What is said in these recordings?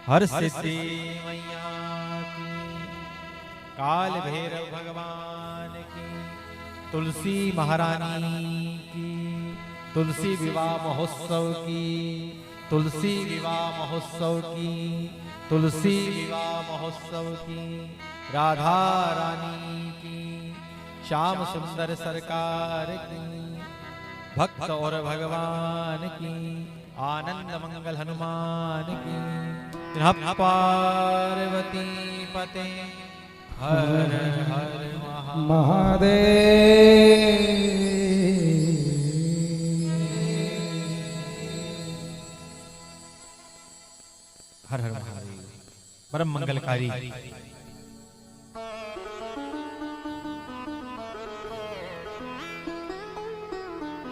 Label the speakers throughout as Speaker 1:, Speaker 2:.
Speaker 1: हर सिद्धि मैया की, काल भैरव भगवान की, तुलसी महारानी की, तुलसी विवाह महोत्सव की, तुलसी विवाह महोत्सव की, तुलसी विवाह महोत्सव की, राधा रानी की, श्याम सुंदर सरकार की, भक्त और भगवान की, आनंद मंगल हनुमान की, नमः पार्वती पते हर हर
Speaker 2: महादेव।
Speaker 1: हर हर महादेव। परम मंगलकारी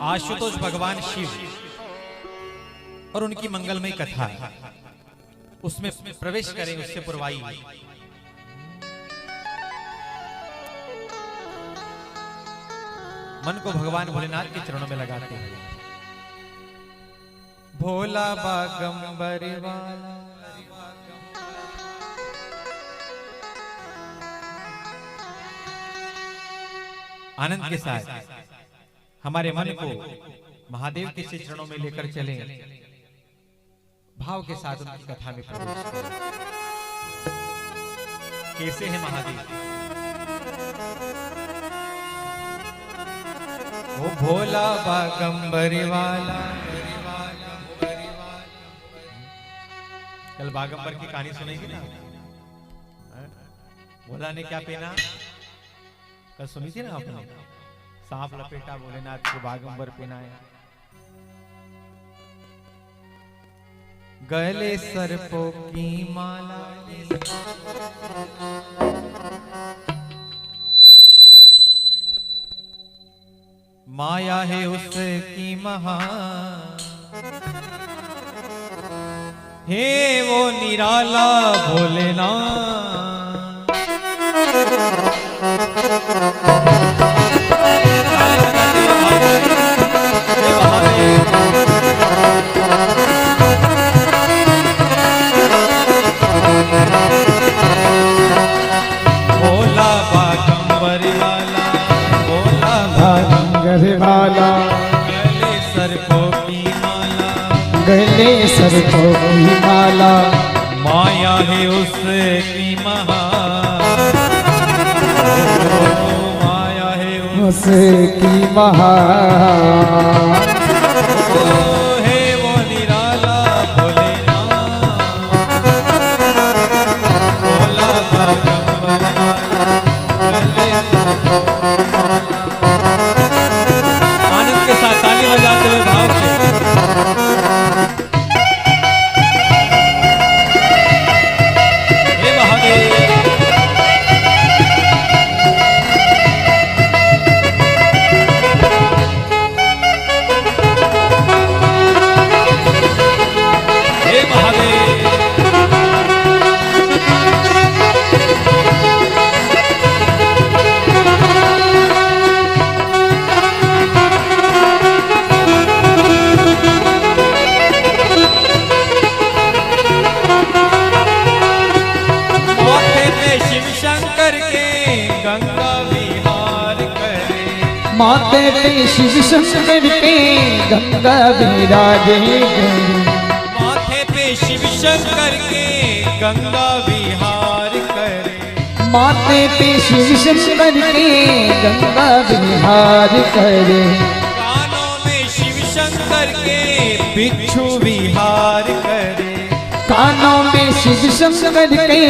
Speaker 1: आशुतोष भगवान शिव और उनकी मंगलमय कथा उसमें प्रवेश करें उससे पूर्वाई मन को भगवान भोलेनाथ के चरणों में लगाते हैं। भोला बागंबर वाला आनंद के साथ हमारे मन को महादेव के चरणों में लेकर चले, भाव के साथ उनकी कथा में प्रवेश करें। कैसे है महादेव? वो भोला बागंबर वाला। कल बागंबर की कहानी सुनेगी ना? भोला ने क्या पहना? कल सुनी थी ना आपने? सांप लपेटा भोलेनाथ को बागंबर पहनाया। गले सर्पों की माला, माया है उसकी महा, हे वो निराला भोलेनाथ। भोला बागंबर वाला, भोला बागंबर वाला, गले सर्पों की माला, गले सर्पों की माला, माया है उसकी महा, माया है उसकी महा, है वो निराला भोलेनाथ। भोला बागंबर आनंद के साथ ताली बजाते हुए भाव से हे महादेव। हे महादेव। माथे पे शिव शंकर के गंगा विराजे, माथे पे शिव शंकर के गंगा विहार करे, माथे पे शिव शंकर के गंगा विहार करे, कानों में शिव शंकर के बिच्छू विहार करे, कानों में शिव शंकर के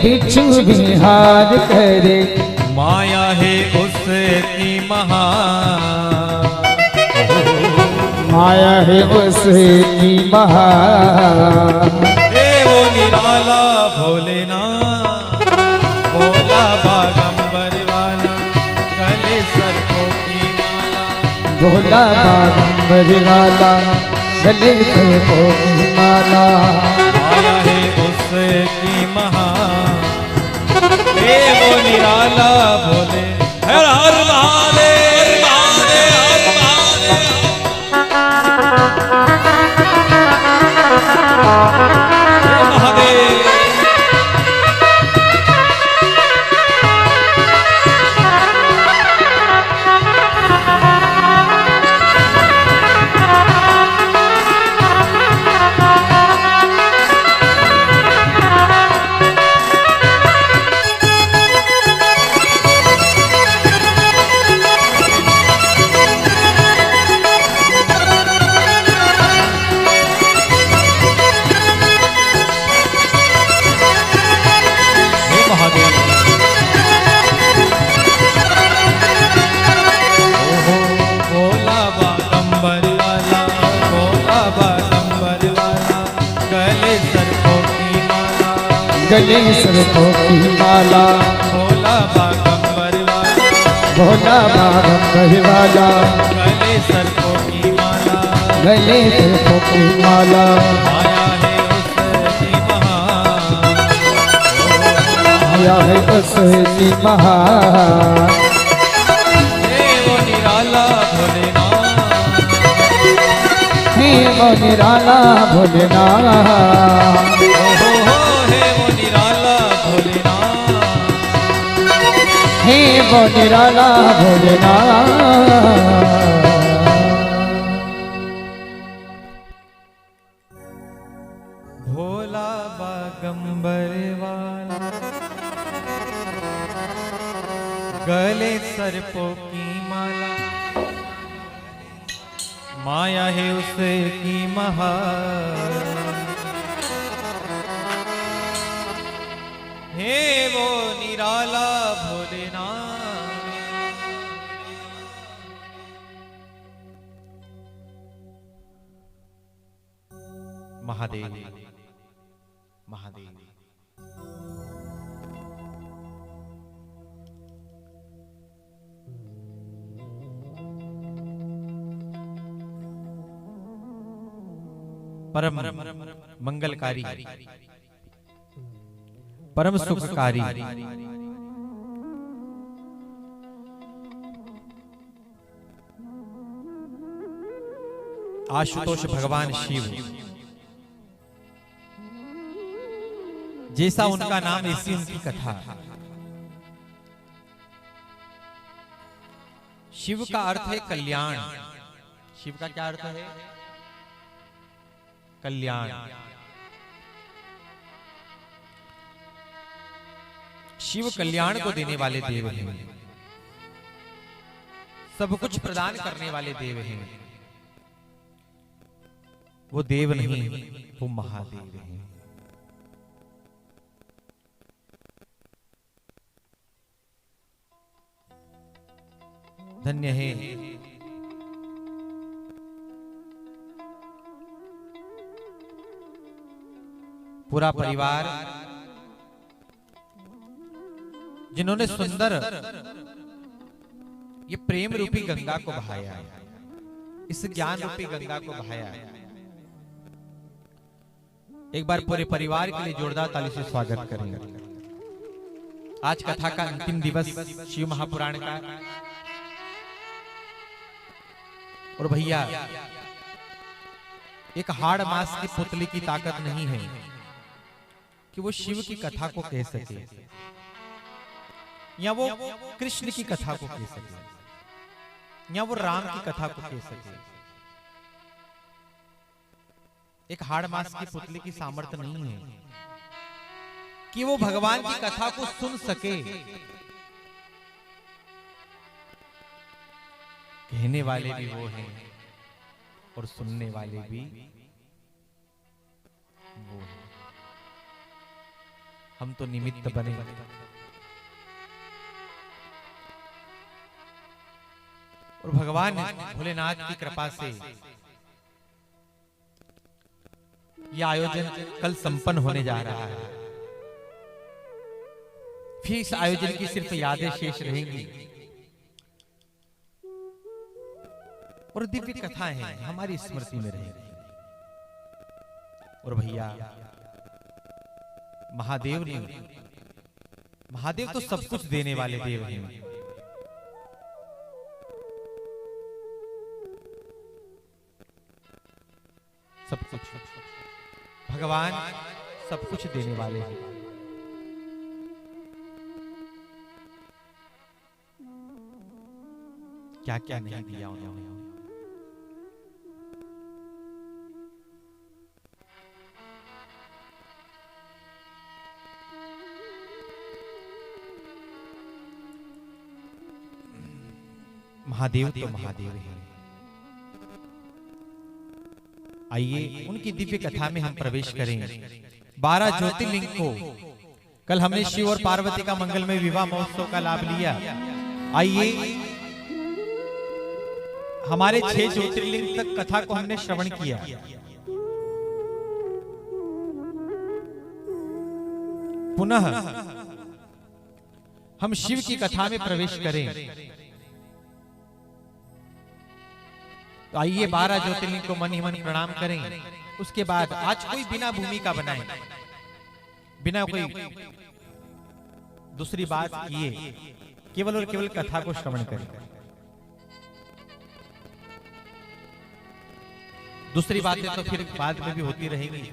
Speaker 1: बिच्छू विहार करे, माया है उसकी महा, माया है उसकी महा, हे वो निराला भोलेनाथ। भोला बागंबर वाला, गले सर्पों की माला, भोला बागंबर वाला, गले सर्पों की माला, माया है उसकी महा, हे वो निराला भोले। हर हर महादेव, महादेव, महादेव, महादेव।
Speaker 2: गले सर्पों की माला,
Speaker 1: भोला बागंबर वाला,
Speaker 2: भोला बागंबर वाला,
Speaker 1: गले सर्पों की माला,
Speaker 2: गले सर्पों की माला,
Speaker 1: आया है उसकी महान,
Speaker 2: आया है उसकी महान।
Speaker 1: हे वो निराला भोलेनाथ,
Speaker 2: हे वो निराला भोलेनाथ,
Speaker 1: हे वो निराला भोलेनाथ,
Speaker 2: हे वो निराला भोलेनाथ।
Speaker 1: भोला बागंबर वाला, गले सर्पों की माला, माया है उसकी महान, हे वो निराला भोलेनाथ। महादेव महादेव परम मंगलकारी, परम सुखकारी, आशुतोष भगवान शिव, जैसा उनका नाम ऐसी उनकी कथा। शिव का अर्थ है कल्याण। शिव का क्या अर्थ है? कल्याण। शिव कल्याण को देने वाले देव हैं, सब कुछ प्रदान करने वाले देव हैं। वो देव नहीं, वो महादेव हैं। धन्य है पूरा परिवार जिन्होंने सुंदर ये प्रेम रूपी गंगा को बहाया, इस ज्ञान रूपी गंगा को बहाया। एक बार पूरे परिवार के लिए जोरदार ताली से स्वागत करेंगे। आज कथा का अंतिम दिवस शिव महापुराण का। और भैया, एक हाड़ मास की पुतली की ताकत नहीं है कि वो शिव की कथा को कह सके या वो कृष्ण की कथा को कह सके या वो राम की कथा को कह सके। एक हाड़ मास की पुतली की सामर्थ्य नहीं है कि वो भगवान की कथा को सुन सके। कहने वाले भी वो हैं और सुनने वाले भी वो हैं। हम तो निमित्त बने। और भगवान भोलेनाथ की कृपा से यह आयोजन कल संपन्न होने जा रहा है। फिर इस आयोजन की सिर्फ यादें शेष रहेंगी और दिव्य कथाएं हैं हमारी स्मृति में रहेगी। और भैया, महादेव तो सब कुछ देने वाले देव हैं। सब कुछ भगवान सब कुछ देने वाले हैं। क्या क्या नहीं दिया उन्होंने। महादेव तो महादेव है। आइए उनकी दिव्य कथा में हम प्रवेश करें। 12 ज्योतिर्लिंग को कल हमने शिव और पार्वती का मंगलमय विवाह महोत्सव का लाभ लिया। आइए हमारे 6 ज्योतिर्लिंग तक कथा को हमने श्रवण किया। पुनः हम शिव की कथा में प्रवेश करें। तो आइए 12 ज्योतिर्लिंग को मन ही मन प्रणाम करें। उसके बाद आज कोई बिना भूमिका बनाए, बिना कोई दूसरी बात किए, केवल और केवल कथा को श्रवण करें। दूसरी बातें तो फिर बाद में भी होती रहेंगी,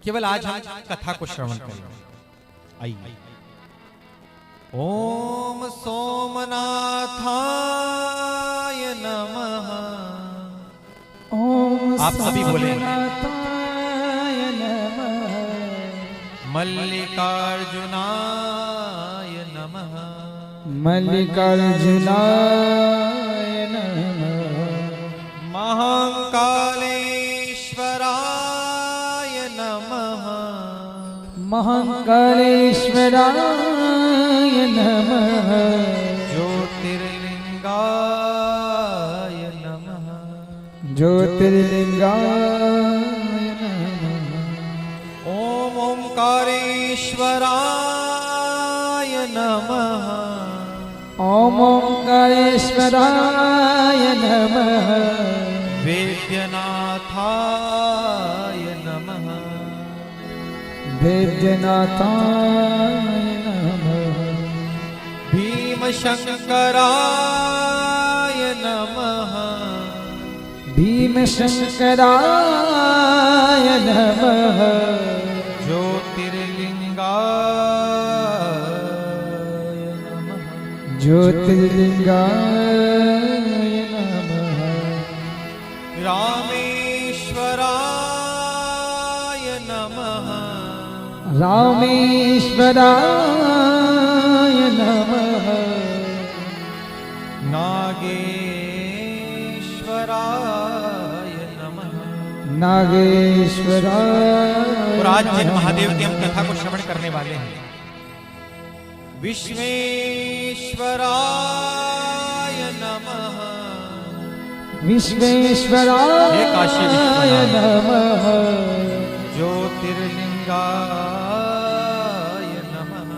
Speaker 1: केवल आज हम कथा को श्रवण करें। आइए। ओम सोमनाथाय नमः।
Speaker 2: ओम
Speaker 1: आप सभी बोले।
Speaker 2: सोमनाथाय नमः।
Speaker 1: मल्लिकार्जुनाय नमः।
Speaker 2: मल्लिकार्जुनाय नमः।
Speaker 1: महाकालेश्वराय नमः।
Speaker 2: महाकालेश्वराय नमः।
Speaker 1: ज्योतिर्लिंगाय नमः।
Speaker 2: ज्योतिर्लिंगाय नमः।
Speaker 1: ओम ओंकारेश्वराय नमः।
Speaker 2: ओम ओंकारेश्वराय नमः।
Speaker 1: वेद्यनाथाय नमः।
Speaker 2: वेद्यनाथाय नमः।
Speaker 1: भीमशंकराय नमः।
Speaker 2: भीमशंकराय नमः।
Speaker 1: ज्योतिर्लिंगाय नमः।
Speaker 2: ज्योतिर्लिंगाय नमः।
Speaker 1: रामेश्वराय नमः।
Speaker 2: रामेश्वराय नमः।
Speaker 1: नागेश्वराय नमः।
Speaker 2: नागेश्वराय।
Speaker 1: और आज जिन महादेव की हम कथा को श्रवण करने वाले हैं, विश्वेश्वराय नमः।
Speaker 2: विश्वेश्वराय नमः।
Speaker 1: ज्योतिर्लिंगाय नमः।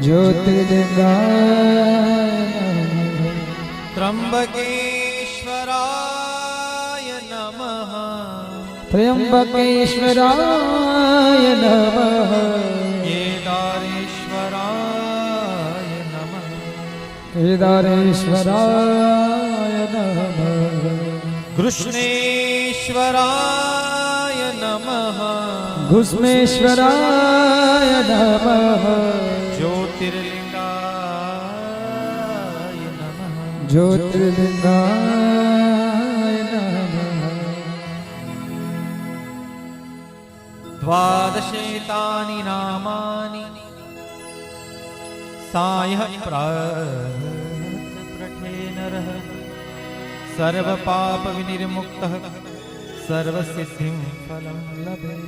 Speaker 2: ज्योतिर्लिंगाय नमः।
Speaker 1: त्र्यंबकेश्वराय नमः।
Speaker 2: त्र्यंबकेश्वराय नमः।
Speaker 1: केदारेश्वराय नमः।
Speaker 2: केदारेश्वराय नमः।
Speaker 1: कृष्णेश्वराय नमः।
Speaker 2: घुस्मेश्वराय नमः।
Speaker 1: ज्योतिर्लिंगाय नमः।
Speaker 2: ज्योतिर्लिंगाय नमः।
Speaker 1: द्वादशेतानि नामानि सायः प्रठे नरः सर्वपाप विनिर्मुक्तः सर्वसिद्धिं फलं लभे।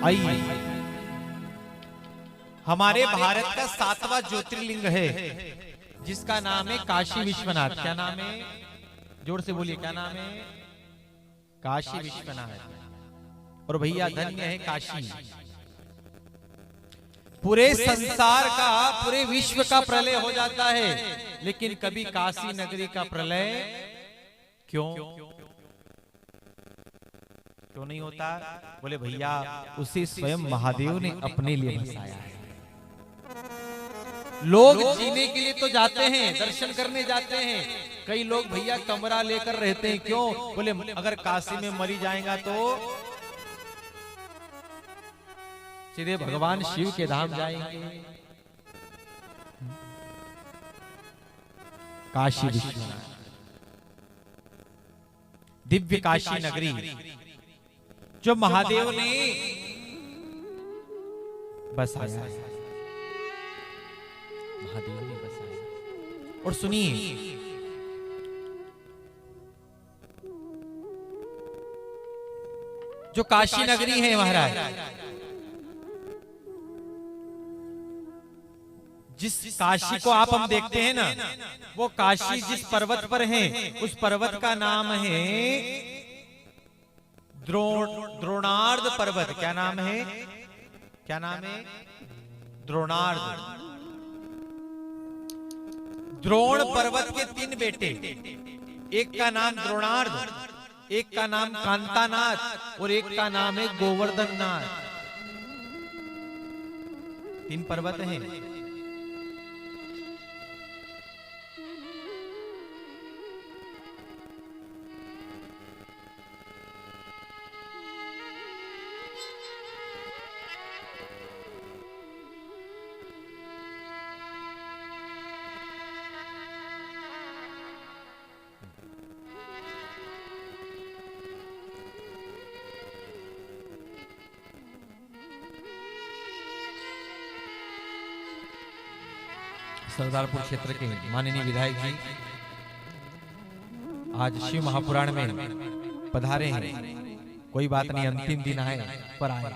Speaker 1: आइए, हमारे भारत का 7वां ज्योतिर्लिंग है जिसका नाम है काशी विश्वनाथ। क्या नाम है? जोर से बोलिए, क्या नाम है? काशी विश्वनाथ। और भैया धन्य है काशी। पूरे संसार का, पूरे विश्व का प्रलय हो जाता है, लेकिन कभी काशी नगरी का प्रलय क्यों नहीं होता? बोले भैया, उसे स्वयं महादेव ने अपने लिए बसाया है। लोग जीने के लिए तो जाते हैं, दर्शन करने जाते हैं। कई लोग भैया कमरा लेकर रहते हैं। क्यों? बोले अगर काशी में मरी जाएगा तो सीधे भगवान शिव के धाम जाएंगे। काशी विश्वनाथ, दिव्य काशी नगरी जो महादेव ने बसाया, महादेव ने बसाया। और सुनिए, जो काशी नगरी है महाराज, जिस काशी को आप हम देखते हैं ना, वो काशी जिस पर्वत पर है, उस पर्वत का नाम है द्रोणार्ध पर्वत। क्या नाम है? क्या नाम है? द्रोणार्ध। द्रोण पर्वत के 3 बेटे, एक का नाम द्रोणार्ध, एक का नाम कांतानाथ और एक का नाम है गोवर्धननाथ। 3 पर्वत हैं। सरदारपुर क्षेत्र के माननीय विधायक जी आज शिव महापुराण में पधारे हैं। कोई बात नहीं, अंतिम दिन है पर आए।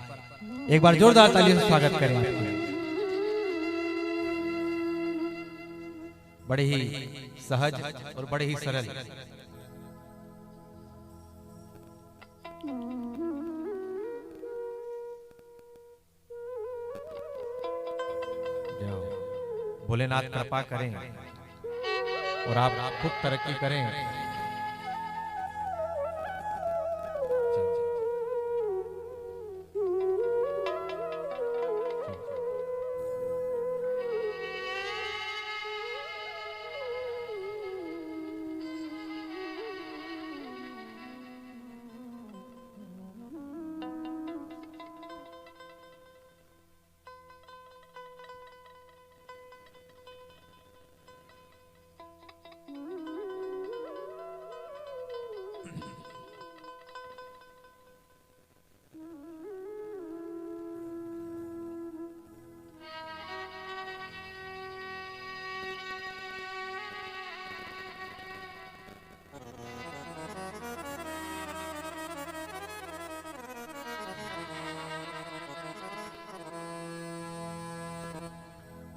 Speaker 1: एक बार जोरदार तालियों से स्वागत करें आपको। बड़े ही सहज और बड़े ही सरल। भोलेनाथ कृपा करें और आप खुद तरक्की करें।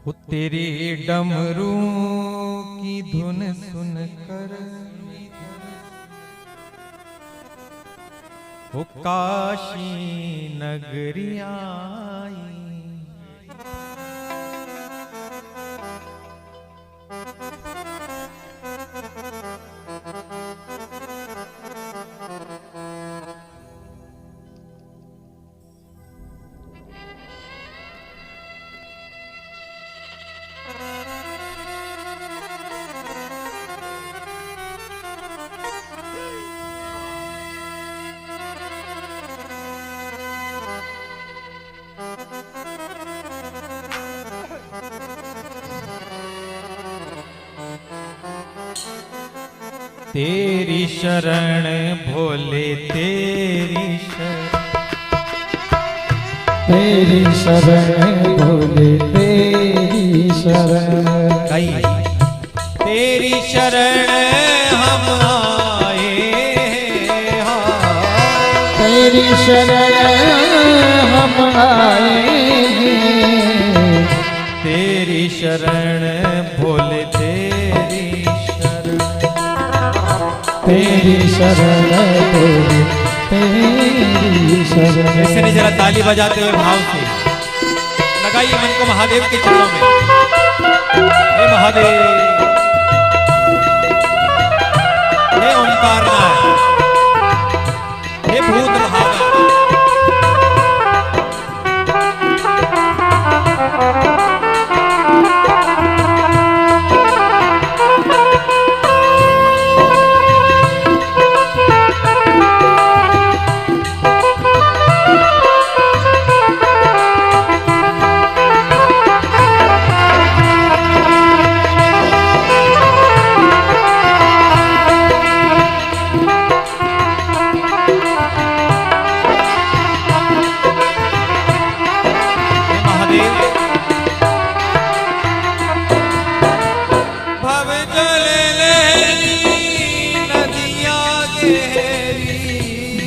Speaker 2: वो तेरी डमरू की धुन सुनकर वो काशी नगरी आई। तेरी शरण भोले तेरी शरण भोले तेरी शरण।
Speaker 1: तेरी शरण हम आए हैं,
Speaker 2: तेरी शरण हम आए हैं।
Speaker 1: तेरी शरण भोले तेरी
Speaker 2: तेरी शरण भोले तेरी शरण।
Speaker 1: ऐसे नहीं, जरा ताली बजाते हुए भाव से लगाइए मन को महादेव के चरणों में। हे महादेव, हे ओंकारनाथ, हे भूत भावन,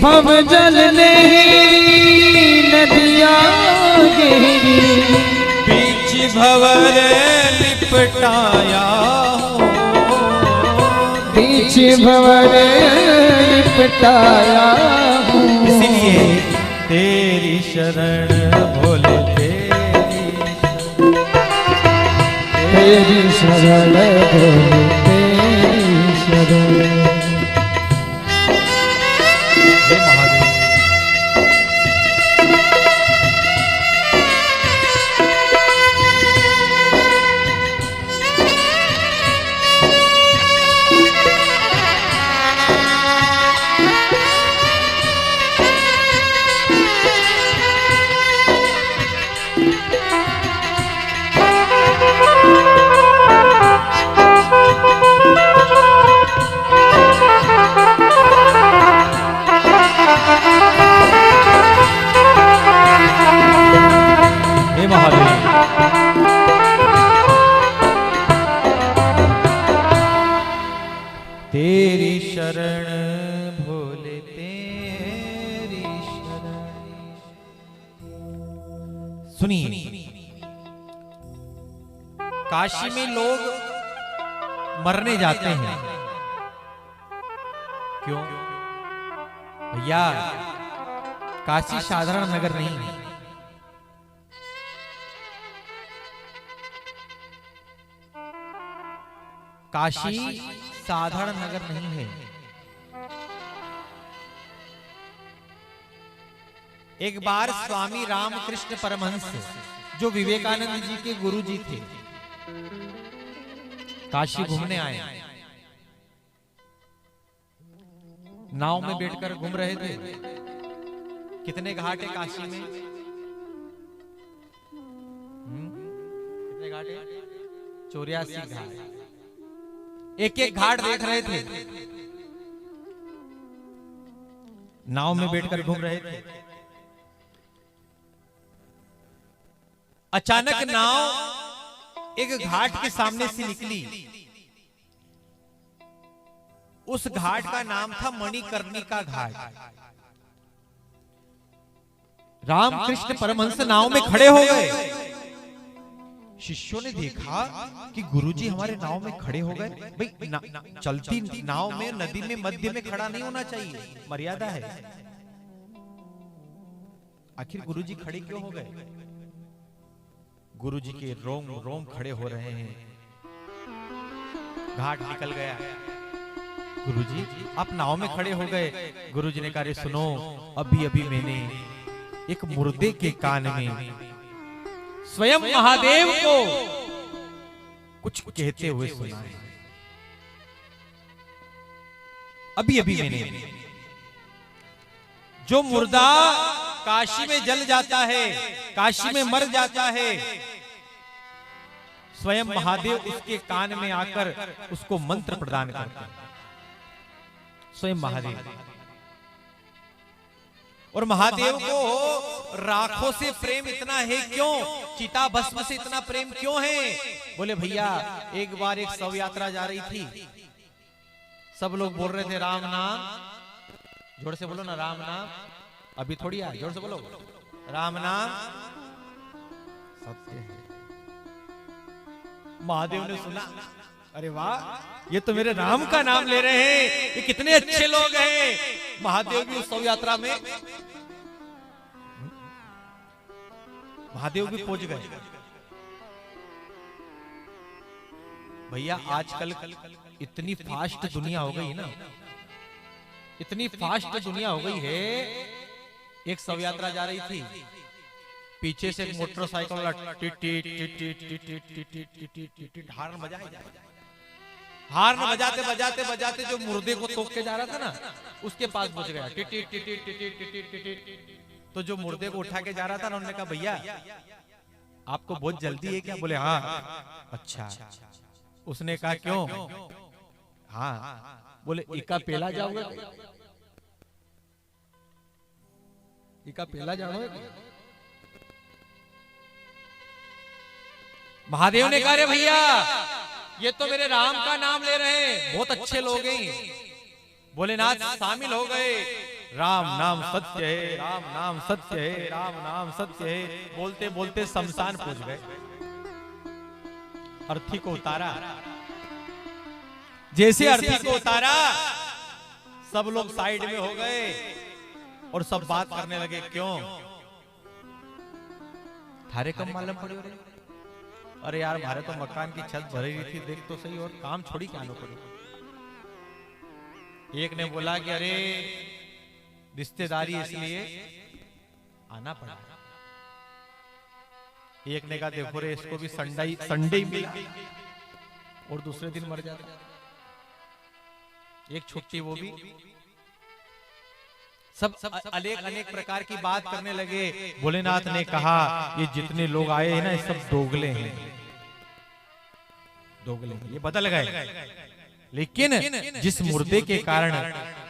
Speaker 2: भव जल लहरी नदियाँ गहरी।
Speaker 1: बीच भवर लिपटाया हूँ,
Speaker 2: बीच भंवर लिपटाया हूँ।
Speaker 1: इसलिए तेरी शरण भोले
Speaker 2: तेरी शरण भोले तेरी शरण।
Speaker 1: हे महादेव। तेरी शरण भोले तेरी शरण। सुनिए, काशी में लोग मरने जाते हैं, क्यों भैया? काशी साधारण नगर नहीं है। काशी साधारण नगर नहीं है। एक बार स्वामी रामकृष्ण परमहंस, जो विवेकानंद जी के गुरु जी थे, काशी घूमने आए। नाव में बैठकर घूम रहे थे। कितने घाट है काशी में? कितने घाट है? 84 घाट। एक एक घाट देख रहे थे, नाव में बैठकर घूम रहे थे। अचानक नाव एक घाट के सामने से निकली। उस घाट का नाम था मणिकर्णिका घाट। रामकृष्ण परमहंस नाव में खड़े हो गए। शिष्यों ने देखा कि गुरुजी हमारे नाव में खड़े हो गए। भाई चलती नाव में नदी में मध्य में खड़ा नहीं होना चाहिए, मर्यादा है। आखिर गुरुजी खड़े क्यों हो गए? गुरुजी के रोम रोम खड़े हो रहे हैं। घाट निकल गया। गुरुजी आप नाव में खड़े हो गए। गुरुजी ने कहा, सुनो, अभी अभी मैंने एक मुर्दे के कान में स्वयं महादेव को कुछ कहते हुए सुना है। अभी अभी मैंने, जो मुर्दा काशी में जल जाता है, काशी में मर जाता है, स्वयं महादेव उसके कान में आकर उसको मंत्र प्रदान करते हैं। स्वयं महादेव। और महादेव को राखों से प्रेम इतना है क्यों? चिता भस्म से इतना प्रेम क्यों है? बोले भैया, एक बार एक शव यात्रा जा रही थी। सब लोग बोल रहे थे राम नाम, जोर से बोलो ना, राम नाम। अभी थोड़ी आ, जोर से बोलो, राम नाम सत्य है। महादेव ने सुना, अरे वाह, ये तो मेरे राम का नाम ले रहे हैं, ये कितने अच्छे लोग हैं। महादेव भी उस शव यात्रा में, महादेव भी पहुंच गए। भैया आजकल इतनी फास्ट दुनिया हो गई ना, इतनी फास्ट दुनिया हो गई है। एक शव यात्रा जा रही थी, पीछे से एक मोटरसाइकिल हार्न बजाए, हार्न बजाते बजाते बजाते जो मुर्दे को तोड़ के जा रहा था ना, उसके पास पहुंच गया। तो जो मुर्दे को उठा के जा रहा था ना, उन्होंने कहा भैया आपको बहुत जल्दी है क्या? बोले हाँ। अच्छा। उसने कहा क्यों? हाँ। बोले इका पेला जाओगे? इका पेला जाओगे? महादेव ने कहा रे भैया, ये तो मेरे राम का नाम ले रहे हैं, बहुत अच्छे लोग हैं। भोलेनाथ शामिल हो गए। राम नाम सत्य है, राम नाम सत्य है, राम नाम सत्य है, बोलते बोलते शमशान पहुंच गए। अर्थी को उतारा। जैसे अर्थी को उतारा सब लोग साइड में हो गए और सब बात करने लगे, क्यों थारे कम मालूम पड़े? अरे यार हमारे तो मकान की छत भरी रही थी, देख तो सही, और काम छोड़ी क्या नो पड़े। एक ने बोला कि अरे रिश्तेदारी इसलिए आना पड़ा। एक ने कहा देखो रे इसको भी संडे ही मिला और दूसरे दिन मर जाता, एक छुट्टी वो भी। सब अनेक प्रकार की बात करने लगे। भोलेनाथ ने कहा ये जितने लोग आए हैं ना ये सब दोगले हैं, दोगले हैं, ये बदल गए। लेकिन जिस मुर्दे के कारण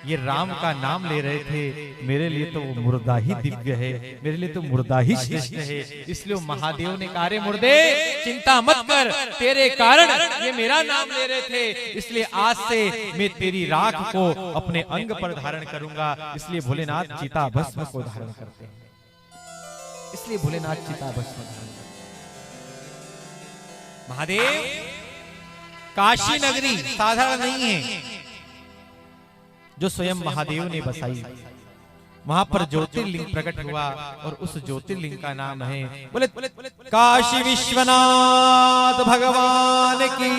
Speaker 1: ये राम का नाम ले रहे थे, मेरे लिए तो वो मुर्दा ही दिव्य है, मेरे लिए तो मुर्दा ही श्रेष्ठ है। इसलिए महादेव ने कहा रे मुर्दे चिंता मत कर, तेरे कारण ये मेरा नाम ले रहे थे, इसलिए आज से मैं तेरी राख को अपने अंग पर धारण करूंगा। इसलिए भोलेनाथ चिता भस्म को धारण करते हैं, इसलिए भोलेनाथ चिता भस्म धारण करते हैं। महादेव काशी नगरी साधारण नहीं है, जो स्वयं महादेव ने बसाई। वहां पर ज्योतिर्लिंग प्रकट हुआ और उस ज्योतिर्लिंग का नाम है बोले काशी विश्वनाथ भगवान की।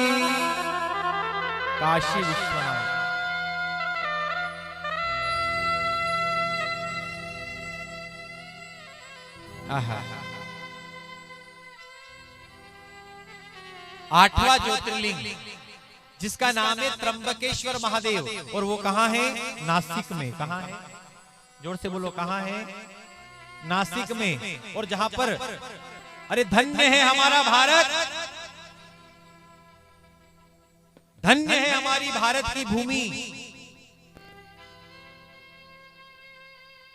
Speaker 1: काशी विश्वनाथ आहा, 8वां ज्योतिर्लिंग जिसका नाम है त्र्यंबकेश्वर महादेव, और वो कहां है? नासिक में। कहां है? जोर से बोलो, कहां है? नासिक में। और जहां पर अरे धन्य है हमारा भारत, धन्य है हमारी भारत की भूमि,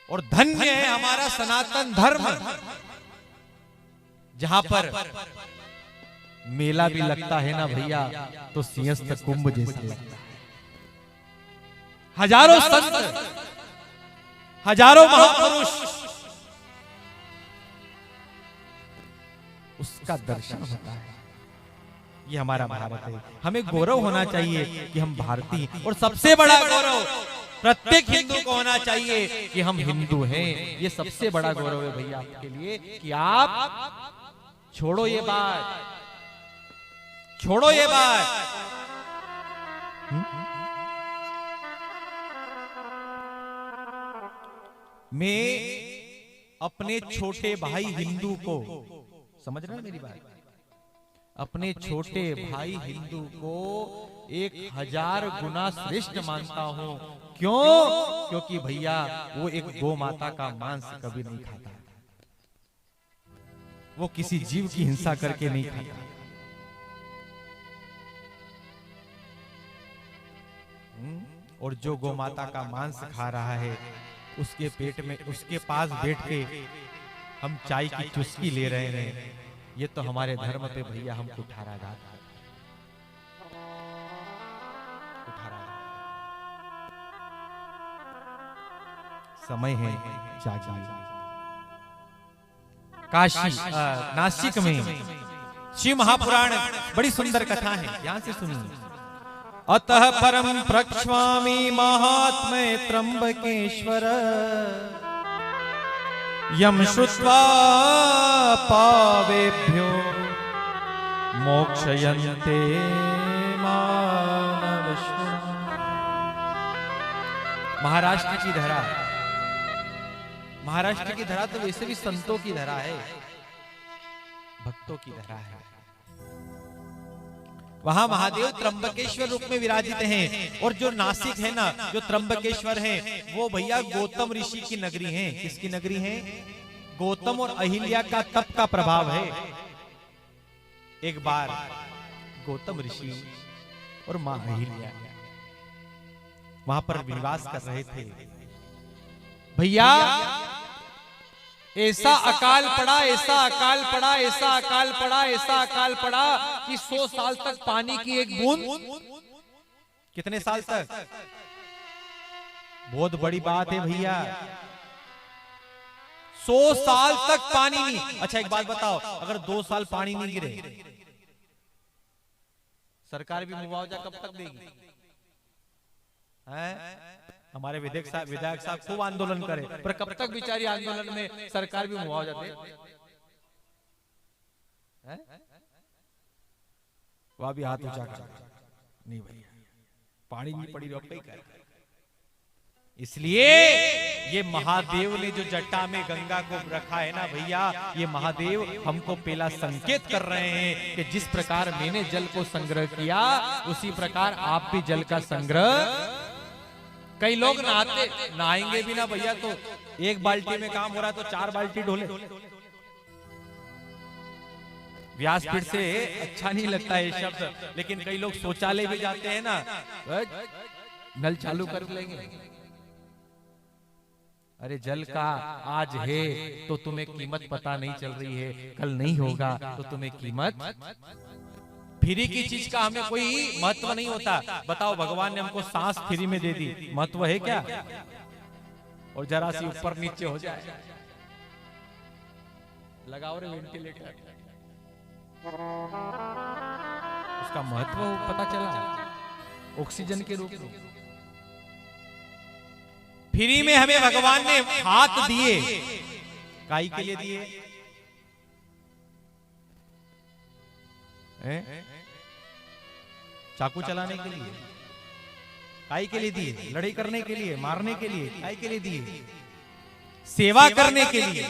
Speaker 1: और धन्य है हमारा सनातन धर्म, जहां पर मेला भी लगता है ना भैया तो सिंहस्थ कुंभ जैसा लगता है। हजारों संत, हजारों महापुरुष उसका दर्शन होता है। ये हमारा भारत है, हमें गौरव होना चाहिए कि हम भारतीय, और सबसे बड़ा गौरव प्रत्येक हिंदू को होना चाहिए कि हम हिंदू हैं। ये सबसे बड़ा गौरव है भैया आपके लिए कि आप छोड़ो ये बात, छोड़ो ये बात। मैं अपने छोटे भाई हिंदू को, समझ रहे हैं मेरी बात, अपने छोटे भाई हिंदू को 1000 गुना श्रेष्ठ मानता हूं। क्यों? क्योंकि भैया वो एक गौ माता का मांस कभी नहीं खाता, वो किसी जीव की हिंसा करके नहीं खाता। और जो गौ माता का मांस खा रहा है उसके पेट में, उसके पास बैठ के हम चाय की चुस्की ले रहे हैं, ये तो हमारे धर्म पे भैया हम कुठाराघात है। समय है जागिए। काशी नासिक में शिव महापुराण बड़ी सुंदर कथा है, ध्यान से सुनिए। अतः परम प्रक्ष्वामि महात्म्य त्र्यंबकेश्वर, यम श्रुत्वा पावेभ्यो मोक्षयन्ते मानवश्व। महाराष्ट्र की धरा, महाराष्ट्र की धरा तो वैसे भी संतों की धरा है, भक्तों की धरा है। वहां महादेव त्र्यंबकेश्वर रूप में विराजित हैं। और जो नासिक है ना, जो त्र्यंबकेश्वर है, वो भैया गौतम ऋषि की नगरी है। किसकी नगरी है? गौतम और अहिल्या का तप का प्रभाव है। एक बार गौतम ऋषि और मां अहिल्या वहां पर निवास कर रहे थे। भैया ऐसा अकाल पड़ा, ऐसा अकाल पड़ा, ऐसा अकाल पड़ा, ऐसा अकाल पड़ा कि 100 साल तक पानी की एक बूंद, कितने साल तक? बहुत बड़ी बात है भैया, 100 साल तक पानी नहीं। अच्छा एक बात बताओ, अगर 2 साल पानी नहीं गिरे सरकार भी मुआवजा कब तक देगी? हैं? हमारे विधायक साहब खूब आंदोलन करे, पर कब तक बेचारी आंदोलन में सरकार भी मुआवजा दे? वह भी हाथ ऊंचा कर नहीं भैया, पानी नहीं पड़ी रोक कर। इसलिए ये महादेव ने जो जटा में गंगा को रखा है ना भैया, ये महादेव हमको पहला संकेत कर रहे हैं कि जिस प्रकार मैंने जल को संग्रह किया, उसी प्रकार आप भी जल का संग्रह। कई लोग नहाएंगे भी ना भैया, तो एक बाल्टी में काम हो रहा है तो 4 बाल्टी ढोले। व्यासपीठ से अच्छा नहीं लगता है शब्द, लेकिन कई लोग शौचालय भी जाते हैं ना, नल चालू कर लेंगे। अरे जल का आज है तो तुम्हें कीमत पता नहीं चल रही है, कल नहीं होगा तो तुम्हें कीमत। फ्री की चीज का हमें कोई महत्व नहीं होता। बताओ, भगवान ने हमको सांस फ्री में दे दी, महत्व है क्या? और जरा सी ऊपर नीचे हो जाए, लगाओ रे वेंटिलेटर, उसका महत्व पता चला ऑक्सीजन के रूप में। फ्री में हमें भगवान ने हाथ दिए, काई के लिए दिए? चाकू चलाने के लिए? काई के लिए दिए? लड़ाई करने के लिए, मारने के लिए? काई के लिए दिए? सेवा करने के लिए।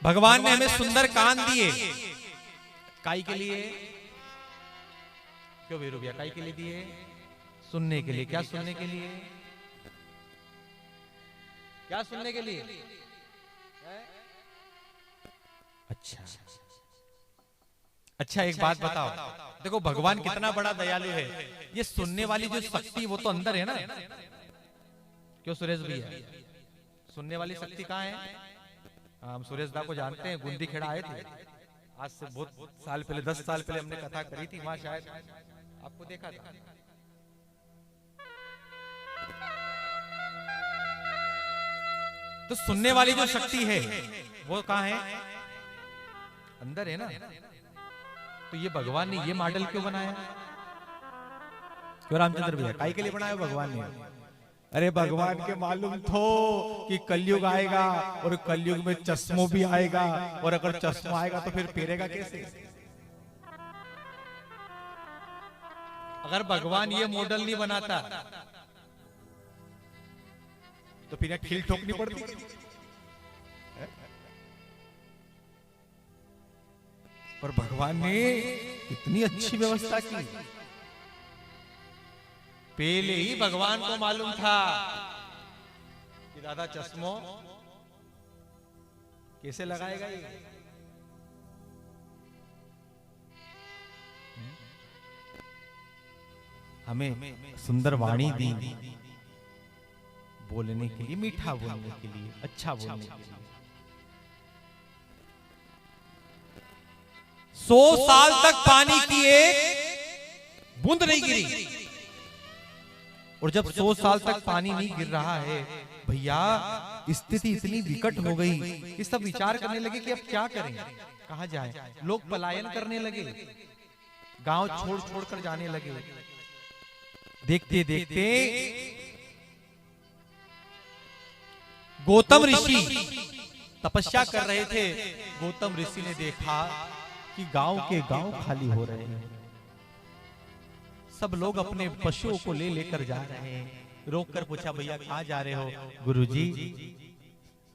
Speaker 1: भगवान ने हमें सुंदर कान दिए, काई के लिए? क्यों वीरू भैया, काई के लिए दिए? सुनने के लिए। क्या सुनने के लिए? क्या सुनने के लिए? अच्छा एक बात बताओ, देखो भगवान कितना बड़ा दयालु है। ये सुनने वाली जो शक्ति वो तो अंदर है ना। क्यों सुरेश भैया, सुनने वाली शक्ति कहाँ है? हम सुरेश दा को जानते हैं, गुंदी खेड़ा आए थे आज से बहुत साल पहले, 10 साल पहले हमने कथा करी थी वहां, शायद आपको देखा था। तो सुनने वाली जो शक्ति है वो कहाँ है? अंदर है ना। तो ये भगवान ने ये मॉडल क्यों बनाया? क्यों रामचंद्र भैया, काई के लिए बनाया भगवान ने? अरे भगवान के मालूम थो कि कलयुग आएगा और कलयुग में चश्मो भी आएगा, और अगर चश्मा आएगा तो फिर फेरेगा कैसे? अगर भगवान ये मॉडल नहीं बनाता तो फिर खील ठोकनी पड़ती। पर भगवान ने इतनी अच्छी व्यवस्था की। पहले ही भगवान को मालूम था कि दादा चश्मो कैसे लगाएगा ये। हमें सुंदर वाणी दी, बोलने के लिए, मीठा बोलने के लिए, अच्छा बोलने के लिए। 100 साल तक पानी की एक बूंद नहीं गिरी, और जब 100 साल तक पानी नहीं गिर रहा है भैया, स्थिति इतनी विकट हो गई कि सब विचार करने लगे कि अब क्या करें, कहां जाएं। लोग पलायन करने लगे, गांव छोड़ छोड़ कर जाने लगे। देखते देखते गौतम ऋषि तपस्या कर रहे थे। गौतम ऋषि ने देखा कि गांव के गांव खाली हो रहे हैं, सब लोग अपने पशुओं को ले लेकर जा रहे हैं। रोक कर पूछा, भैया कहाँ जा रहे हो? गुरुजी,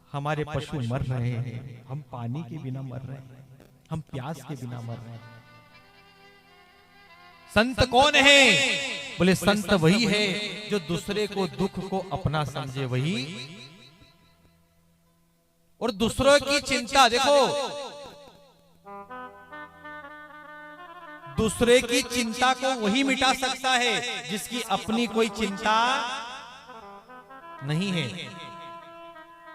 Speaker 1: हमारे पशु मर रहे हैं, हम पानी के बिना मर रहे हैं, हम प्यास के बिना मर रहे हैं। संत कौन है? बोले संत वही है जो दूसरे को दुख को अपना समझे, वही। और दूसरों की चिंता देखो, दूसरे की चिंता को वही मिटा सकता है जिसकी अपनी कोई चिंता नहीं है।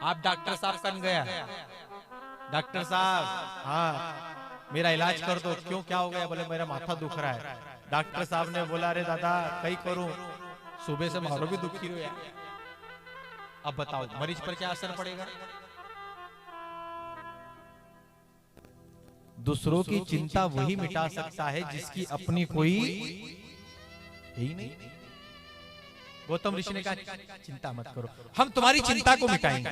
Speaker 1: आप डॉक्टर साहब कन गया, डॉक्टर साहब हाँ मेरा इलाज कर दो। क्यों, क्या हो गया? बोले मेरा माथा दुख रहा है। डॉक्टर साहब ने बोला, अरे दादा कई करूं, सुबह से मारो भी दुखी हो यार। अब बताओ मरीज पर क्या असर पड़ेगा? दूसरों की चिंता वही मिटा सकता है जिसकी अपनी कोई ही नहीं। गौतम ऋषि ने कहा चिंता मत करो, हम तुम्हारी चिंता को मिटाएंगे।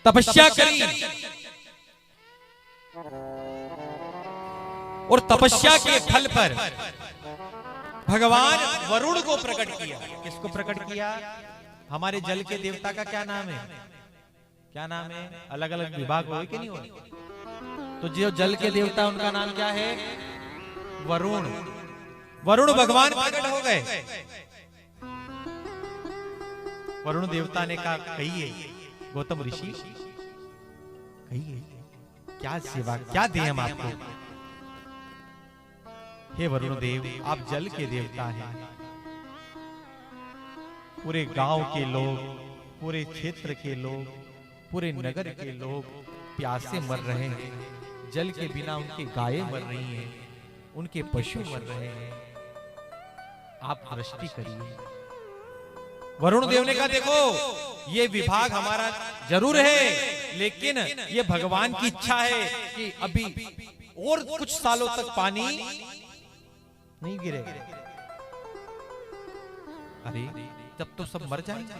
Speaker 1: तपस्या करी और तपस्या के फल पर भगवान वरुण को प्रकट किया। किसको प्रकट किया? हमारे जल के देवता का क्या नाम है? क्या नाम है? अलग अलग विभाग हो कि नहीं हो? तो जो जल के देवता उनका नाम क्या है? वरुण। वरुण भगवान प्रकट हो गए। वरुण देवता ने कहा कहिए गौतम ऋषि, कहिए क्या सेवा, क्या दें हम आपको? हे वरुण देव, आप जल के देवता हैं। पूरे गांव के लोग, पूरे क्षेत्र के लोग, पूरे नगर के लोग प्यासे मर रहे हैं। जल के बिना उनकी गायें मर रही हैं, उनके पशु मर रहे हैं। आप दृष्टि करिए। वरुण देव ने कहा देखो, ये विभाग हमारा जरूर है, लेकिन ये भगवान की इच्छा है कि अभी और कुछ सालों तक पानी नहीं गिरेगा। अरे तब तो सब मर जाएंगे।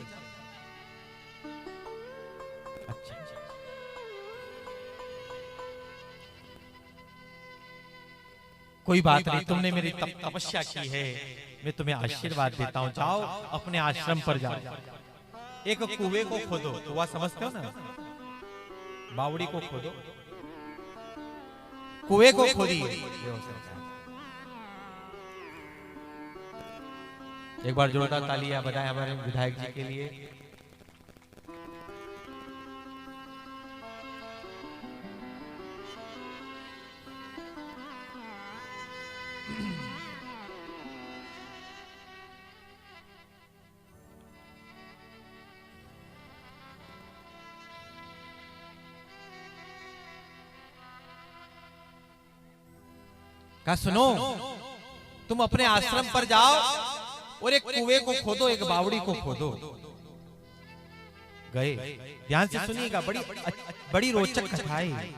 Speaker 1: अच्छा, कोई बात नहीं, तुमने मेरी तपस्या की है, मैं तुम्हें आशीर्वाद देता हूं। जाओ अपने आश्रम पर जाओ, एक कुएं को खोदो। कुआं समझते हो ना? बावड़ी को खोदो, कुएं को खोदिए। एक बार जोरदार तालियां बजाएं हमारे विधायक जी के लिए। कहा सुनो, तुम अपने आश्रम पर जाओ और एक कुएं को खोदो, एक बावड़ी को खोदो। गए, ध्यान से सुनिएगा, बड़ी रोचक कथा है।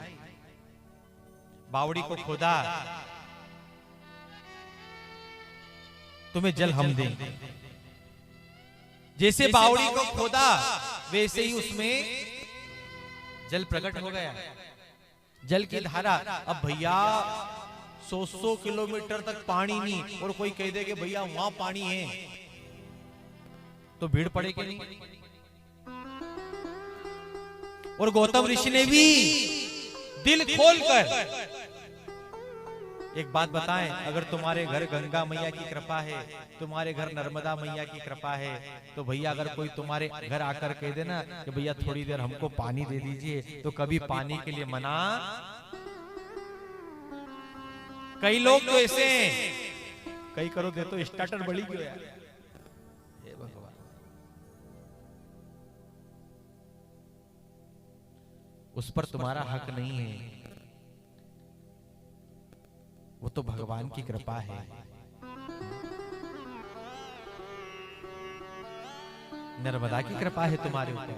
Speaker 1: बावड़ी को खोदा, तुम्हें जल हम देंगे। जैसे बावड़ी को खोदा वैसे ही उसमें जल प्रकट हो गया, जल की धारा। अब भैया 100 किलोमीटर तक पानी नहीं, और कोई कह दे कि भैया वहां पानी है, तो भीड़ पड़ेगी नहीं। और गौतम ऋषि ने भी दिल खोलकर एक बात बताएं, अगर तुम्हारे घर गंगा मैया की कृपा है, तुम्हारे घर नर्मदा मैया की कृपा है, तो भैया अगर कोई तुम्हारे घर आकर कह देना कि भैया थोड़ी देर हमको पानी दे दीजिए, तो कभी पानी के लिए मना। कई लोग तो ऐसे हैं, कई करो दे तो स्टार्टर बड़ी क्यों यार। हे भगवान, उस पर तुम्हारा हक नहीं है, वो तो भगवान की कृपा है। नर्मदा की कृपा है तुम्हारे ऊपर।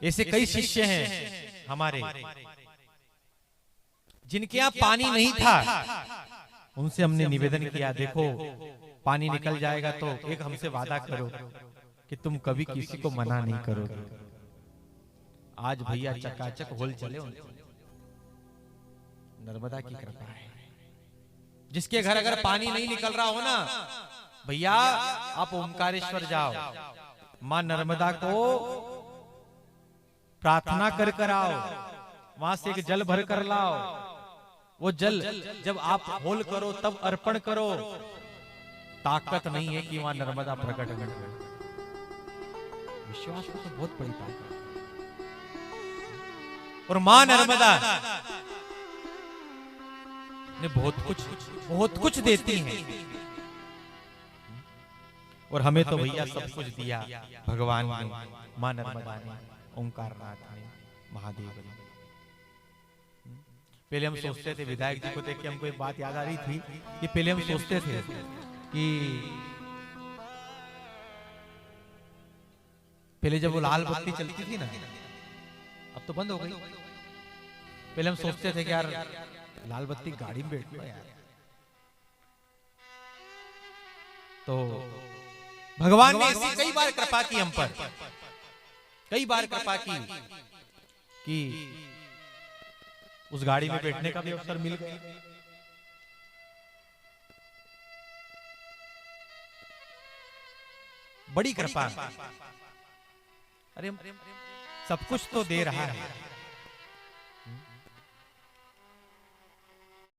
Speaker 1: ऐसे कई शिष्य हैं हमारे जिनके यहाँ पानी नहीं था, उनसे हमने निवेदन किया, देखो पानी निकल जाएगा तो एक हमसे वादा करो कि तुम कभी किसी को मना नहीं करोगे। आज भैया चकाचक होल चले। नर्मदा की कृपा है। जिसके घर अगर पानी नहीं निकल रहा हो ना भैया, आप ओमकारेश्वर जाओ, मां नर्मदा को प्रार्थना कर कर आओ, वहां से एक जल भर कर लाओ। वो जल जब आप होल करो तब अर्पण करो। ताकत नहीं है कि वहां नर्मदा प्रकट हो। विश्वास को तो बहुत बड़ी ताकत। और मां नर्मदा ने बहुत कुछ देती हैं, और हमें तो भैया सब कुछ दिया भगवान ने, मां नर्मदा ने, ओंकारनाथ ने, महादेव ने। पहले हम सोचते थे, विधायक जी को देख के हमको एक बात याद आ रही थी कि पहले हम सोचते थे कि पहले जब वो लाल बत्ती चलती थी ना, अब तो बंद हो गई। पहले हम सोचते थे कि यार लाल बत्ती गाड़ी में बैठ लो यार। तो भगवान ने ऐसी कई बार कृपा की हम पर, कई बार कृपा की कि उस गाड़ी में बैठने का भी अवसर मिल गया। बड़ी कृपा। अरे सब कुछ तो दे रहा है,